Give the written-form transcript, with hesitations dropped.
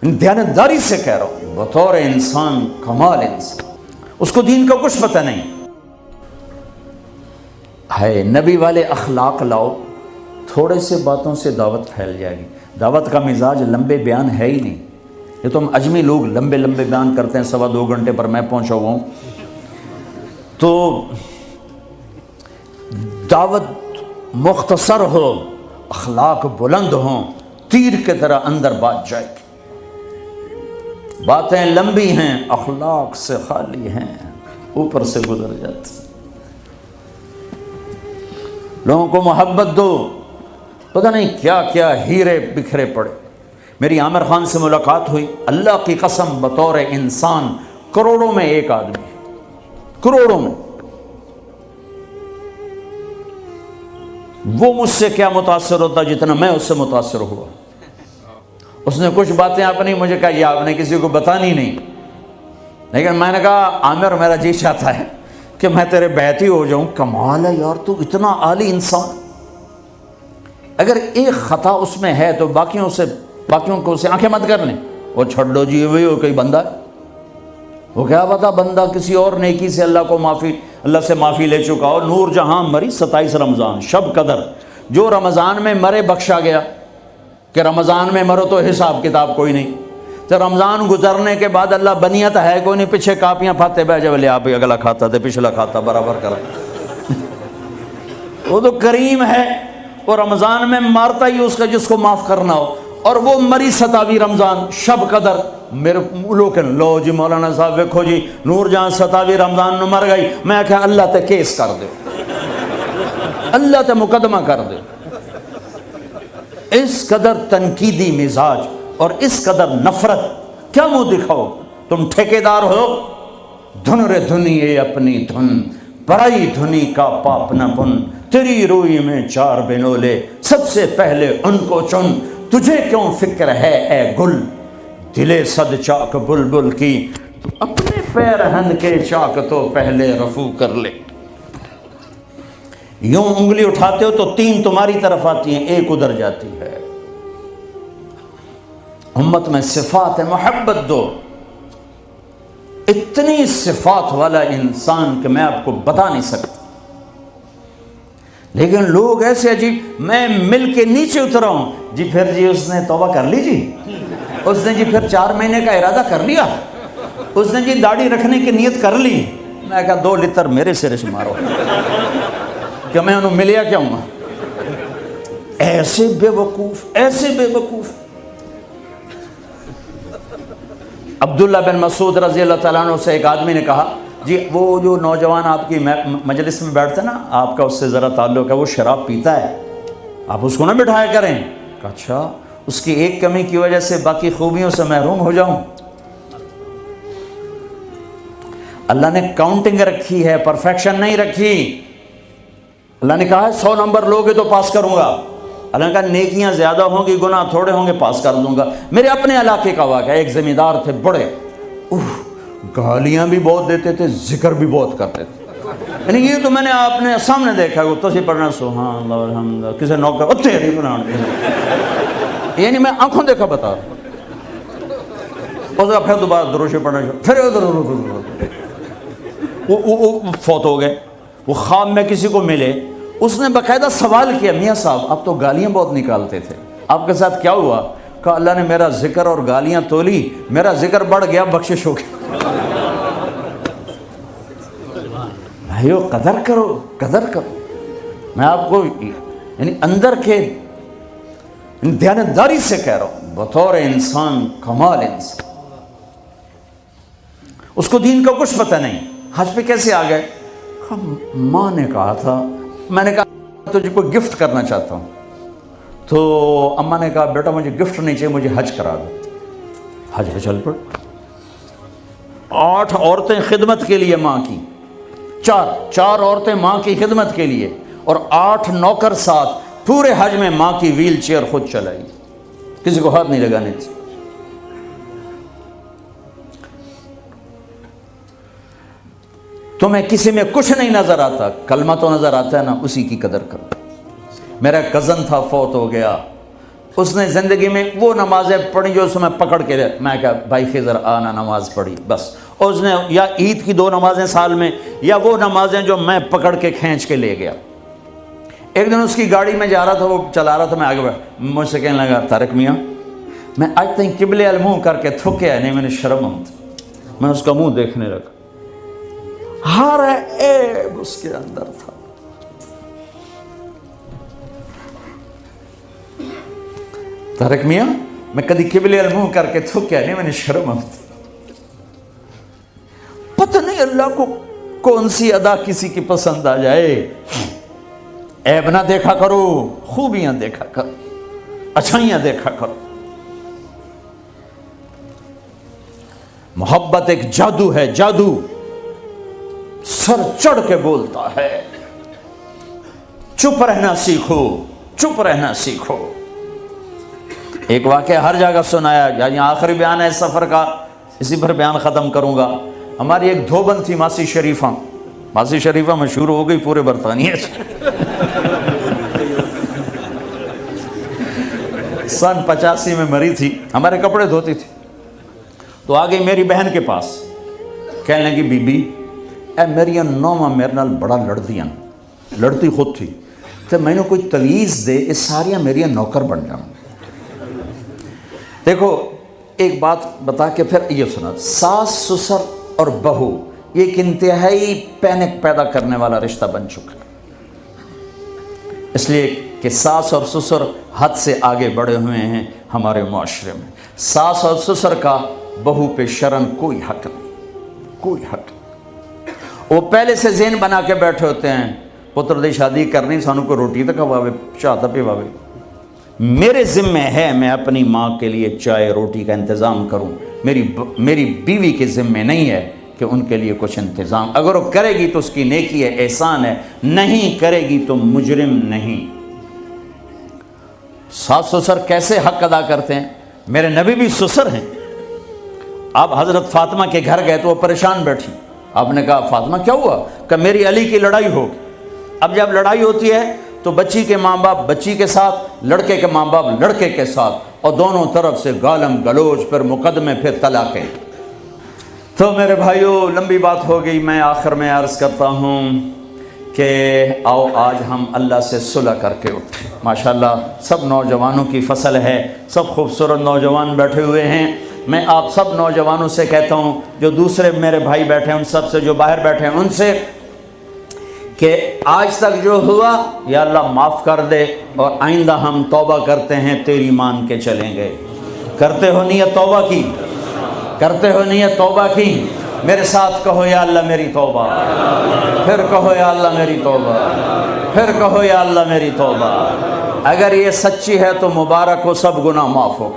دیانتداری سے کہہ رہا ہوں، بطور انسان کمال انسان، اس کو دین کا کچھ پتہ نہیں ہے۔ نبی والے اخلاق لاؤ، تھوڑے سے باتوں سے دعوت پھیل جائے گی۔ دعوت کا مزاج لمبے بیان ہے ہی نہیں، یہ تو ہم اجمی لوگ لمبے لمبے بیان کرتے ہیں، 2.25 گھنٹے پر میں پہنچا ہوا ہوں۔ تو دعوت مختصر ہو، اخلاق بلند ہوں، تیر کی طرح اندر بات جائے گی۔ باتیں لمبی ہیں، اخلاق سے خالی ہیں، اوپر سے گزر جاتی۔ لوگوں کو محبت دو، پتہ نہیں کیا کیا ہیرے بکھرے پڑے۔ میری عامر خان سے ملاقات ہوئی، اللہ کی قسم بطور انسان کروڑوں میں ایک آدمی، کروڑوں میں۔ وہ مجھ سے کیا متاثر ہوتا جتنا میں اس سے متاثر ہوا۔ اس نے کچھ باتیں اپنی مجھے کہا، یہ آپ نے کسی کو بتانی نہیں، لیکن میں نے کہا عامر میرا جی چاہتا ہے کہ میں تیرے بیعتی ہو جاؤں۔ کمال ہے یار، تو اتنا عالی انسان، اگر ایک خطا اس میں ہے تو باقیوں کو اسے آنکھیں مت کر لیں، وہ چھوڑ دو جی، وہی ہو کوئی بندہ ہے، وہ کیا پتا بندہ کسی اور نیکی سے اللہ سے معافی لے چکا ہو۔ نور جہاں مری 27 رمضان شب قدر، جو رمضان میں مرے بخشا گیا، کہ رمضان میں مرو تو حساب کتاب کوئی نہیں، تو رمضان گزرنے کے بعد اللہ بنیت ہے کوئی نہیں، پیچھے کاپیاں پھاتے بہ جب لے آپ اگلا کھاتا تھے پچھلا کھاتا برابر کرا۔ وہ تو کریم ہے، وہ رمضان میں مارتا ہی اس کا جس کو معاف کرنا ہو، اور وہ مری 27 رمضان شب قدر۔ میرے لوگ لو جی مولانا صاحب ویکھو جی نور جہاں 27 رمضان نو مر گئی، میں کہا اللہ تے کیس کر دے، اللہ تے مقدمہ کر دے۔ اس قدر تنقیدی مزاج اور اس قدر نفرت، کیا منہ دکھاؤ؟ تم ٹھیکیدار ہو، دھن رے دھنیے اپنی دھن، پرائی دھنی کا پاپ نہ بن، تیری روئی میں 4 بنولے، سب سے پہلے ان کو چن، تجھے کیوں فکر ہے اے گل، دلے صد چاک بلبل کی، اپنے پیرہن کے چاک تو پہلے رفو کر لے۔ یوں انگلی اٹھاتے ہو تو 3 تمہاری طرف آتی ہیں، 1 ادھر جاتی ہے۔ امت میں صفات محبت دو، اتنی صفات والا انسان کہ میں آپ کو بتا نہیں سکتا، لیکن لوگ ایسے عجیب، میں مل کے نیچے اترا ہوں جی، پھر جی اس نے توبہ کر لی، جی اس نے جی پھر 4 مہینے کا ارادہ کر لیا، اس نے جی داڑھی رکھنے کی نیت کر لی۔ میں کہا 2 لتر میرے سرے سے مارو کہ میں انہوں ملیا کیا ہوں۔ ایسے بے وقوف، ایسے بے وقوف۔ عبداللہ بن مسعود رضی اللہ تعالیٰ عنہ سے ایک آدمی نے کہا، جی وہ جو نوجوان آپ کی مجلس میں بیٹھتا نا، آپ کا اس سے ذرا تعلق ہے، وہ شراب پیتا ہے، آپ اس کو نہ بٹھایا کریں۔ کہا اچھا، اس کی ایک کمی کی وجہ سے باقی خوبیوں سے محروم ہو جاؤں؟ اللہ نے کاؤنٹنگ رکھی ہے، پرفیکشن نہیں رکھی۔ اللہ نے کہا ہے 100 نمبر لوگے تو پاس کروں گا، اللہ نے کہا نیکیاں زیادہ ہوں گی گناہ تھوڑے ہوں گے، پاس کر دوں گا۔ میرے اپنے علاقے کا واقعہ، ایک زمیندار تھے بڑے، گالیاں بھی بہت دیتے تھے، ذکر بھی بہت کرتے تھے، یعنی یہ تو میں نے آپ نے سامنے دیکھا ہے، تو سی پڑھنا سبحان اللہ الحمد للہ، کسی نوکر اتھے نہیں پڑھنا، یعنی میں آنکھوں دیکھا بتا رہا ہوں۔ اس کا پھر دوبارہ دروشی پڑھنا، پھر وہ فوت ہو گئے۔ وہ خواب میں کسی کو ملے، اس نے باقاعدہ سوال کیا، میاں صاحب آپ تو گالیاں بہت نکالتے تھے، آپ کے ساتھ کیا ہوا؟ کہا اللہ نے میرا ذکر اور گالیاں تولی، میرا ذکر بڑھ گیا، بخشش ہو گئی۔ بھائیو قدر کرو، قدر کرو۔ میں آپ کو یعنی اندر کے دیانتداری سے کہہ رہا ہوں، بطور انسان کمال انسان، اس کو دین کا کچھ پتہ نہیں۔ حج پہ کیسے آ گئے؟ ماں نے کہا تھا، میں نے کہا تجھے کوئی گفٹ کرنا چاہتا ہوں، تو اماں نے کہا بیٹا مجھے گفٹ نہیں چاہیے، مجھے حج کرا دو۔ حج پہ چل پڑ۔ 8 عورتیں خدمت کے لیے ماں کی، 4 عورتیں ماں کی خدمت کے لیے، اور 8 نوکر ساتھ، پورے حج میں ماں کی ویل چیئر خود چلائی، کسی کو ہاتھ نہیں لگانے تھی۔ تمہیں کسی میں کچھ نہیں نظر آتا، کلمہ تو نظر آتا ہے نا، اسی کی قدر کرو۔ میرا کزن تھا، فوت ہو گیا، اس نے زندگی میں وہ نمازیں پڑھی جو اس میں پکڑ کے میں کہا بھائی خضر آنا نماز پڑھی بس. اس نے یا عید کی 2 نمازیں سال میں یا وہ نمازیں جو میں پکڑ کے کھینچ کے لے گیا. ایک دن اس کی گاڑی میں جا رہا تھا, وہ چلا رہا تھا, میں آگے بڑھا, مجھ سے کہنے لگا طارق میاں میں آج تک قبلے المنہ کر کے تھکیا نہیں, میں نے شرم آتی. میں اس کا منہ دیکھنے لگا, ہر عیب اس کے اندر تھا. طارق میاں میں کدی قبلے المنہ کر کے تھکیا نہیں, میں نے شرم آتی. پتہ نہیں اللہ کو کون سی ادا کسی کی پسند آ جائے. عیب نہ دیکھا کرو, خوبیاں دیکھا کرو, اچھائیاں دیکھا کرو. محبت ایک جادو ہے, جادو سر چڑھ کے بولتا ہے. چپ رہنا سیکھو, چپ رہنا سیکھو. ایک واقعہ ہر جگہ سنایا, یعنی آخری بیان ہے اس سفر کا, اسی پر بیان ختم کروں گا. ہماری ایک دھوبن تھی ماسی شریفہ. ماسی شریفہ مشہور ہو گئی پورے برطانیہ سے. سن 85 میں مری تھی, ہمارے کپڑے دھوتی تھی. تو آ گئی میری بہن کے پاس, کہنے لگی بی بی اے میری نوما میرے نال بڑا لڑدیاں, لڑتی خود تھی, تو میں نے کوئی تلیز دے اس ساریاں میری نوکر بن جاؤں. دیکھو ایک بات بتا کے پھر یہ سنا, ساس سسر اور بہو یہ ایک انتہائی پینک پیدا کرنے والا رشتہ بن چکا ہے. اس لیے کہ ساس اور سسر حد سے آگے بڑھے ہوئے ہیں ہمارے معاشرے میں. ساس اور سسر کا بہو پہ شرن کوئی حق نہیں, کوئی حق نہیں. وہ پہلے سے ذہن بنا کے بیٹھے ہوتے ہیں, پتر دی شادی کرنی, سانو کو روٹی تک کھواوے, چاہ تک پیواوے. میرے ذمہ ہے میں اپنی ماں کے لیے چائے روٹی کا انتظام کروں. میری بیوی کے ذمہ نہیں ہے کہ ان کے لیے کچھ انتظام. اگر وہ کرے گی تو اس کی نیکی ہے, احسان ہے, نہیں کرے گی تو مجرم نہیں. ساس سسر کیسے حق ادا کرتے ہیں؟ میرے نبی بھی سسر ہیں. آپ حضرت فاطمہ کے گھر گئے تو وہ پریشان بیٹھی. آپ نے کہا فاطمہ کیا ہوا؟ کہ میری علی کی لڑائی ہوگی. اب جب لڑائی ہوتی ہے تو بچی کے ماں باپ بچی کے ساتھ, لڑکے کے ماں باپ لڑکے کے ساتھ, اور دونوں طرف سے گالم گلوچ, پھر مقدمے, پھر طلاقیں. تو میرے بھائیوں لمبی بات ہو گئی, میں آخر میں عرض کرتا ہوں کہ آؤ آج ہم اللہ سے صلح کر کے اٹھیں. ماشاءاللہ سب نوجوانوں کی فصل ہے, سب خوبصورت نوجوان بیٹھے ہوئے ہیں. میں آپ سب نوجوانوں سے کہتا ہوں, جو دوسرے میرے بھائی بیٹھے ہیں ان سب سے, جو باہر بیٹھے ہیں ان سے, کہ آج تک جو ہوا یا اللہ معاف کر دے, اور آئندہ ہم توبہ کرتے ہیں, تیری مان کے چلیں گے. کرتے ہو نیت توبہ کی؟ کرتے ہو نیت توبہ کی؟ میرے ساتھ کہو یا اللہ میری توبہ, پھر کہو یا اللہ میری توبہ, پھر کہو یا اللہ میری توبہ. اگر یہ سچی ہے تو مبارک ہو, سب گناہ معاف ہو.